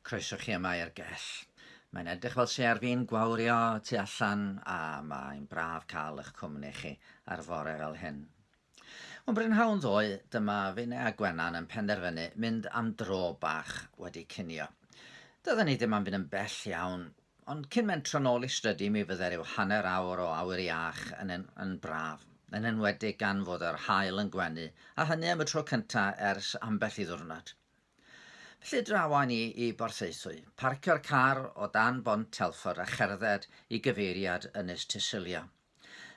Croeso chi yma i'r Gell. Mae'n edrych fel se ar fi'n gwawrio tu allan a mae'n braf cael eich cwmni chi ar fore fel hyn. Ond brynhawn ddoe, dyma Finnau a Gwennan yn penderfynu mynd am dro bach wedi cinio. Doedden ni ddim am fynd yn bell iawn, ond cyn mentro nôl I strydi mi fydde ryw hanner awr o awyr iach yn braf, yn enwedig gan fod yr haul yn gwenu, a hynny am y tro cyntaf ers ambell I ddiwrnod. Felly drawan ni I Borthaethwy, parcio'r car o dan bont Telford a cherdded I gyfeiriad Ynys Tysilio.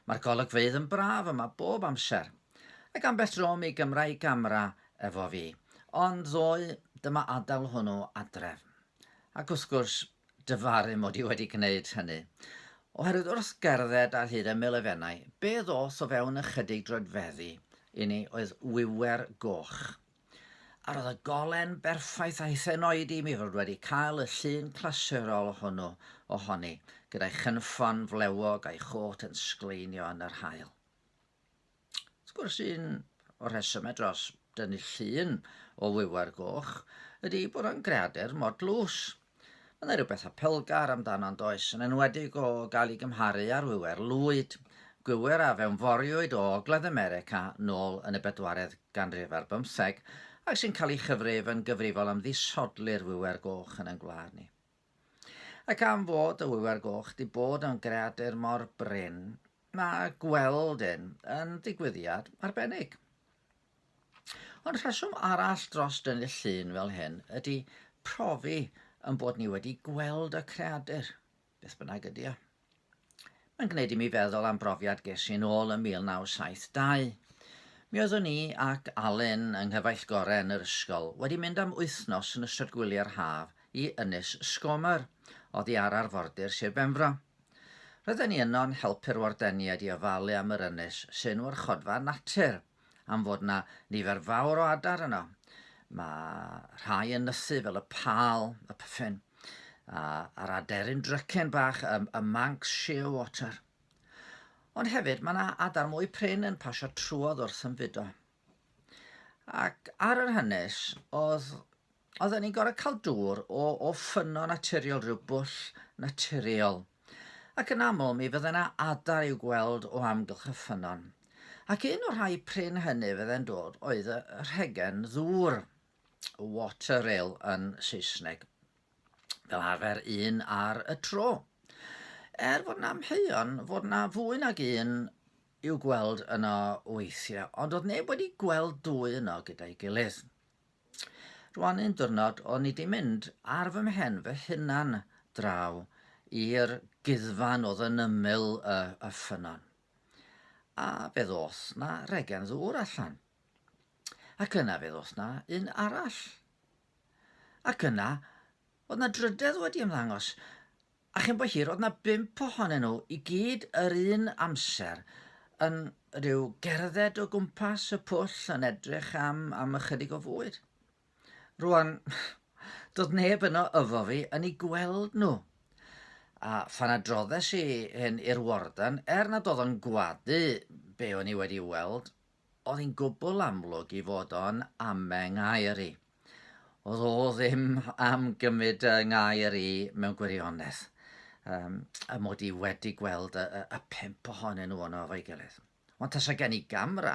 Mae'r golygfeydd yn braf yma bob amser, ac ambell tro mi gymra I gamera efo fi, ond ddoe dyma adael hwnnw adref. Ac wrth gwrs, dyfaru mod I wedi gwneud hynny. Oherwydd wrth gerdded ar hyd y milefennau, be ddoth o fewn ychydig droedfeddi I ni oedd wiwer goch. A roedd y golen berffaith a hithenoedi mi fod wedi cael y llun clasurol hwnnw ohoni, gyda'i chynffon flewog a'i chot yn sgleinio yn yr haul. Wrth gwrs un o'r rhesymau dros dynnu llun o wiwer goch ydy bod o'n greadur mor dlws. Mae'n rhywbeth apelgar amdano'n does, yn enwedig o gael ei gymharu ar wiwer lwyd, gwywyr a fewnforiwyd o Ogledd America nôl yn y 4edd ganrif ar 15, ac sy'n cael ei chyfrif yn gyfrifol am ddisodli'r wiwer goch yn ein gwlad ni. Ac am fod y wiwer goch di bod yn greadur mor bryn, mae gweld yn ddigwyddiad arbennig. Ond rheswm arall dros dynnu llun fel hyn ydy profi yn bod ni wedi gweld y creadur, beth bynnag ydy o. Mae'n gwneud I mi feddwl am brofiad ges I nôl yn 1972. Mi oeddwn ni ac Alun yng nghyfaill-gorau yn yr ysgol wedi mynd am wythnos yn ystod gwyliau'r haf I Ynys Sgomer, oddi ar arfordir Sir Benfro. Roedden ni yno'n helpu'r wardeniad I ofalu am yr ynys sy'n warchodfa natur, am fod na nifer fawr o adar yno. Mae rhai yn nythu fel y pal, y puffin, a'r aderyn drycyn bach, y Manx shearwater. Ond hefyd mae yna adar mwy prin yn pasio trwodd wrth ymfudo. Ac ar yr hynnes, oedden ni'n gorau cael dŵr o ffynnon naturiol, rhyw bwll naturiol. Ac yn aml mi fydde yna adar i'w gweld o amgylch y ffynnon. Ac un o'r rhai prin hynny fydde'n dod oedd y rhegen ddŵr, water rail yn Saesneg, fel arfer un ar y tro. Fod yna amheuon fod yna fwy nag un i'w gweld yno weithiau, ond oedd neb wedi gweld dwy yno gyda'i gilydd. Rwan un diwrnod o'n I wedi mynd ar fy mhen fy hunan draw i'r guddfan oedd yn ymyl y ffynnon. A fe ddoth na regen ddŵr allan. Ac yna fe ddoth na un arall. Ac yna, oedd na drydedd wedi ymddangos, a chyn bo hir, oedd na 5 ohonyn nhw I gyd yr un amser yn rhyw gerdded o gwmpas y pwll yn edrych am ychydig o fwyd. Rwan, doedd neb yno efo fi yn ei gweld nhw. A phan adroddes I hyn i'r warden, nad oedd o'n gwadu be o'n I wedi weld, oedd hi'n gwbl amlwg I fod o'n ameng Gair I. Oedd o ddim am gymryd Gair I mewn gwirionedd. Mod I wedi gweld y 5 ohonyn nhw yno efo'i gilydd. Ond tasa gen I gamera,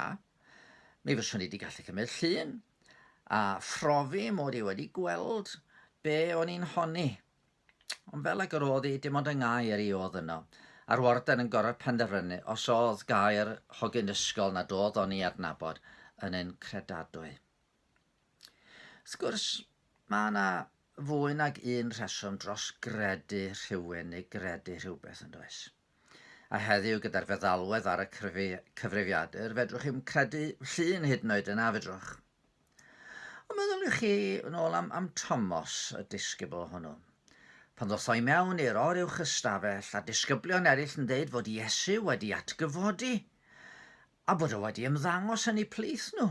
mi fyswn I wedi gallu cymryd llun, a phrofi mod I wedi gweld be o'n i'n honni. Ond fel ag yr oedd I, dim ond y Gair I oedd yno, a'r warden yn gorfod penderfynu os oedd Gair hogyn ysgol nad oedd o'n I adnabod yn ein credadwy. Wrth gwrs, mae yna fwy nag un rheswm dros gredu rhywun neu gredu rhywbeth yn does. A heddiw gyda'r feddalwedd ar y cyfrifiadur, fedrwch chi'n credu llun hyd yn oed yna fedrwch. Ond meddyliwch chi yn ôl am Thomas, y disgybl hwnnw. Pan ddoth o'i mewn i'r oruwch ystafell a disgyblion eraill yn deud fod Iesu wedi atgyfodi, a bod o wedi ymddangos yn eu plith nhw.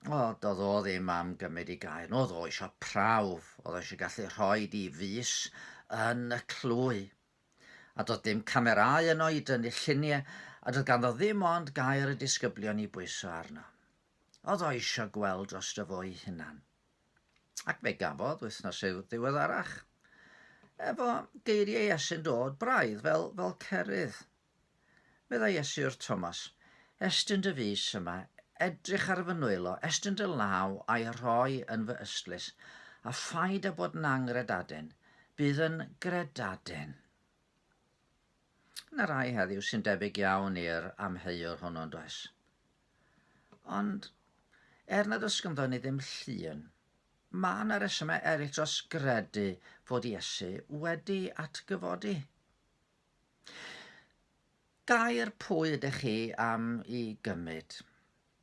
Doedd o ddim am gymryd I Gair, oedd o eisiau prawf, oedd o eisiau gallu rhoi I fus yn y clwy. A doedd dim camerau yno I dynnu lluniau, a doedd ganddo ddim ond Gair y disgyblion I bwyso arno. Oedd o eisiau gweld dros dy fo I hunan. Ac fe gafodd wythnos i'w ddiweddarach, efo geiriau Iesu'n dod braidd fel cerydd. Medda Iesu wrth Thomas, estyn dy fus yma, edrych ar fy nwylo, estyn dy law a'i rhoi yn fy ystlys, a phaid a bod yn angredadyn, bydd yn gredadyn. Yna rai heddiw sy'n debyg iawn i'r amheuwr hwnnw'n does. Ond, nad oes gynddon ni ddim llun, mae yna resymau eraill dros gredu fod Iesu wedi atgyfodi. Gair pwy ydych chi am I gymryd?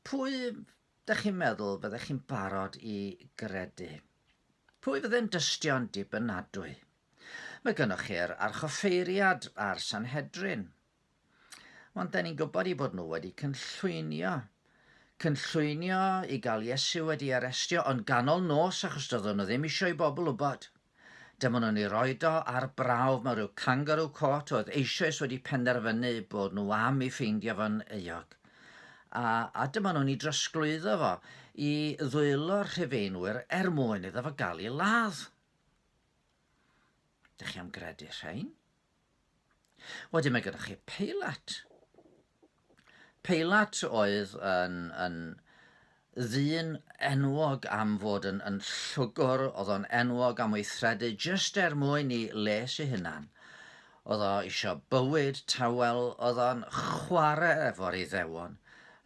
Pwy ydych chi'n meddwl byddech chi'n barod I gredu? Pwy fydde'n dystion dibynadwy? Mae gennych chi'r archoffeiriad a'r Sanhedrin. Ond da ni'n gwybod I bod nhw wedi cynllwynio I gael Iesu wedi arestio, ond ganol nos achos doedden nhw ddim eisiau I bobl wybod. Dyma nhw'n ei roed o ar brawf mewn rhyw kangaroo court oedd eisoes wedi penderfynu bod nhw am I ffeindio fo'n euog. A dyma nhw'n ei drosglwyddo fo I ddwylo'r rhufeinwyr mwyn iddo fo gael I ladd. Dych chi am gredu rhain? Wedyn mae gyda chi Peilat. Peilat oedd yn ddyn enwog am fod yn llwgwr, oedd o'n enwog am weithredu jyst mwyn I les ei hunan. Oedd o eisiau bywyd tawel, oedd o'n chwarae efo'r Iddewon,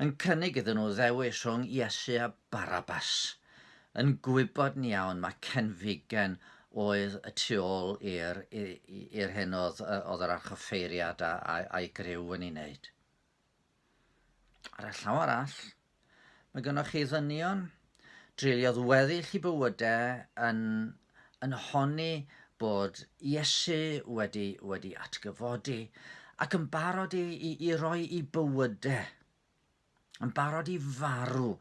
yn cynnig iddyn nhw ddewis rhwng Iesu a Barabas, yn gwybod ni iawn mae cenfigen oedd y tu ôl i'r hyn oedd yr archoffeiriad a'i griw yn ei wneud. Ar y llaw arall, mae gennych chi ddynion, dreuliodd weddill I bywydau yn honni bod Iesu wedi atgyfodi ac yn barod I roi I bywydau, yn barod I farw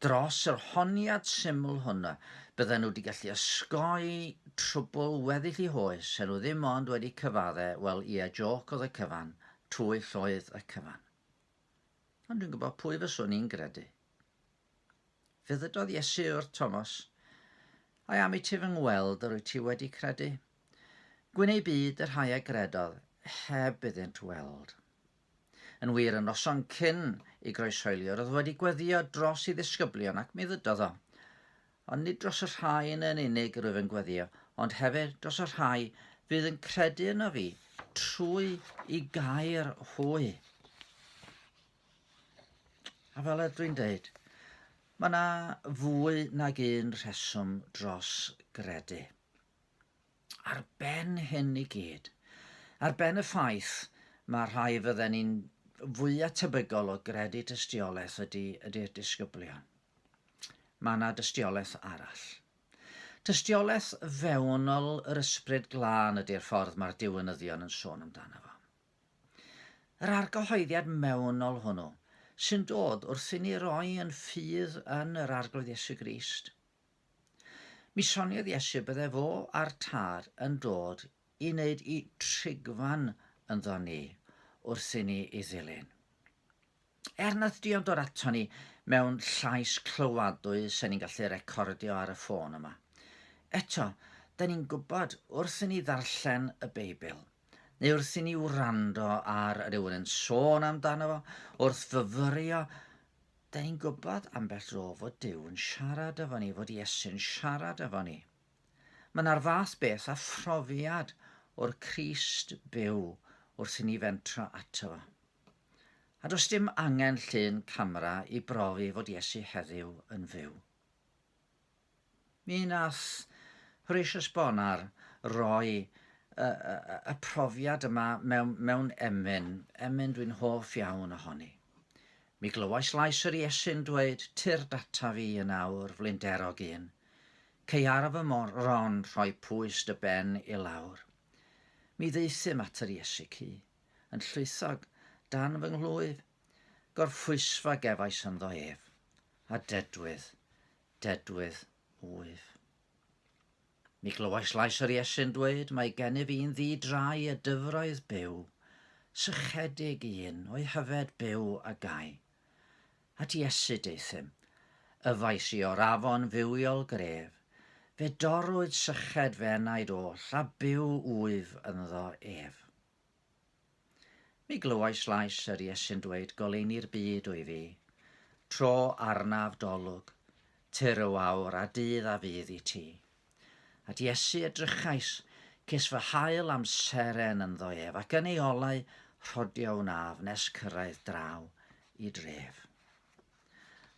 dros yr honiad syml hwnna, bydden nhw wedi gallu osgoi trwbl weddill I hoes, nhw ddim ond wedi cyfaddau, wel Ie, joc oedd y cyfan, twyll oedd y cyfan. Ond dwi'n gwybod pwy fyswn i'n gredu. Fyddodd Iesu wrth Thomas, a am I ti fy ngweld yr wyt ti wedi credu. Gwyn ei byd yr rhai a gredodd, heb iddynt weld. Yn wir yn noson cyn I groeshoeliwr, oedd wedi gweddio dros I ddisgyblion ac mi ddydodd o. Ond nid dros y rhai yn unig rwyf yn gweddio, ond hefyd dros y rhai fydd yn credu yno fi trwy I gair hwy. A fel ydw i'n dweud, mae yna fwy nag un rheswm dros gredu. Ar ben hyn I gyd, ar ben y ffaith mae rhai fydden ni'n fwyaf tebygol o gredu tystiolaeth ydy'r disgyblion. Mae yna dystiolaeth arall. Tystiolaeth fewnol yr ysbryd glân ydy'r ffordd mae'r diwynyddion yn sôn amdano fo. Yr argyhoeddiad mewnol hwnnw sy'n dod wrth I ni roi yn ffydd yn yr arglwydd Iesu Grist. Mi soniodd Iesu bydde fo a'r tad yn dod I wneud I trigfan ynddo ni wrth I ni I ddilyn. Nath Duon dod ato ni mewn llais clywadwy sy'n ni'n gallu recordio ar y ffôn yma. Eto, da ni'n gwybod wrth I ni ddarllen y Beibl, neu wrth I ni wrando ar rhywun yn sôn amdano fo, wrth fyfyrio, da ni'n gwybod ambell ro fod Duw yn siarad efo ni, fod Iesu'n siarad efo ni. Mae yna'r fath beth a phrofiad o'r Crist byw wrth I ni fentro ato fo. A does dim angen llun camera I brofi fod Iesu heddiw yn fyw. Mi nath Horaceus Bonar roi y profiad yma mewn emyn dwi'n hoff iawn ohoni. Mi glywais lais yr Iesu'n dweud, tyr data fi yn awr flinderog un, cei ar fy ron rhoi pwys dy ben I lawr. Mi ddeithim at yr Iesu ci, yn llwythog dan fy nghlwyf, gorffwysfa gefais ynddo ef, a dedwydd wyf. Mi glywais lais yr Iesu'n dweud, mae gennyf fi'n ddidrai y dyfroedd byw, sychedig un o'i hyfed byw a gai. At Iesu deithim, yfais I o'r afon fywiol gref, Fe dorwyd syched fenaid oll, a byw wyf ynddo ef. Mi glywais lais yr Iesu'n dweud, goleini'r byd o'i fi, tro arnaf dolwg, tyr y wawr a dydd a fydd i ti. At Iesu edrychais, ces fy hael amseren ynddo ef, ac yn ei olau rhodio wnaf nes cyrraedd draw i dref.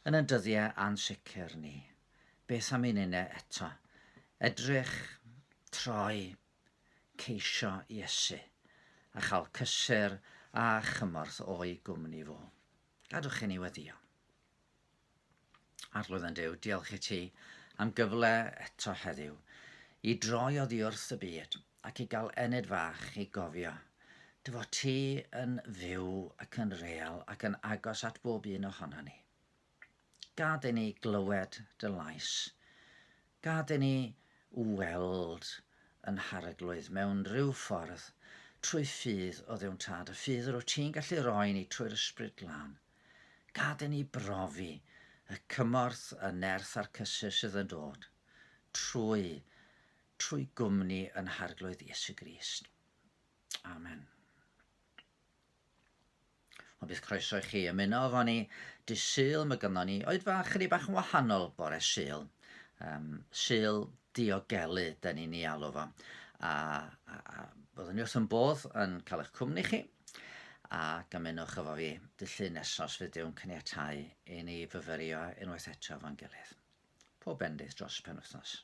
Yn y dyddiau ansicr ni, beth am ein unau eto, edrych, troi, ceisio Iesu, a chael cysur a chymorth o'i gwmni fo. Gadwch i ni weddio. Arglwydd yn Duw, diolch i ti am gyfle eto heddiw i droi oddi wrth y byd ac i gael ened fach i gofio dy fod ti yn fyw ac yn real ac yn agos at bob un ohono ni. Gad i ni glywed dy lais. Gad i ni weld yn harglwydd mewn rhyw ffordd trwy ffydd o ddiwn tad, y ffydd yr wyt ti'n gallu roi ni trwy'r ysbryd glân. Gad i ni brofi y cymorth, y nerth a'r cysur sydd yn dod trwy gwmni yn harglwydd Iesu Grist. Amen. O bydd croeso i chi ymuno efo ni dy Sul mae gynnon ni oed fach chydig bach yn wahanol bore Sul. Sul diogelu, dyn ni'n ei alw fo. A byddwn ni wrth yn bodd yn cael eich cwmni chi. A gymunwch efo fi dy llun nesos fydd Dyw'n caniatáu i ni fyfyrio unwaith eto fo'n gilydd. Pob bendith dros penwythnos.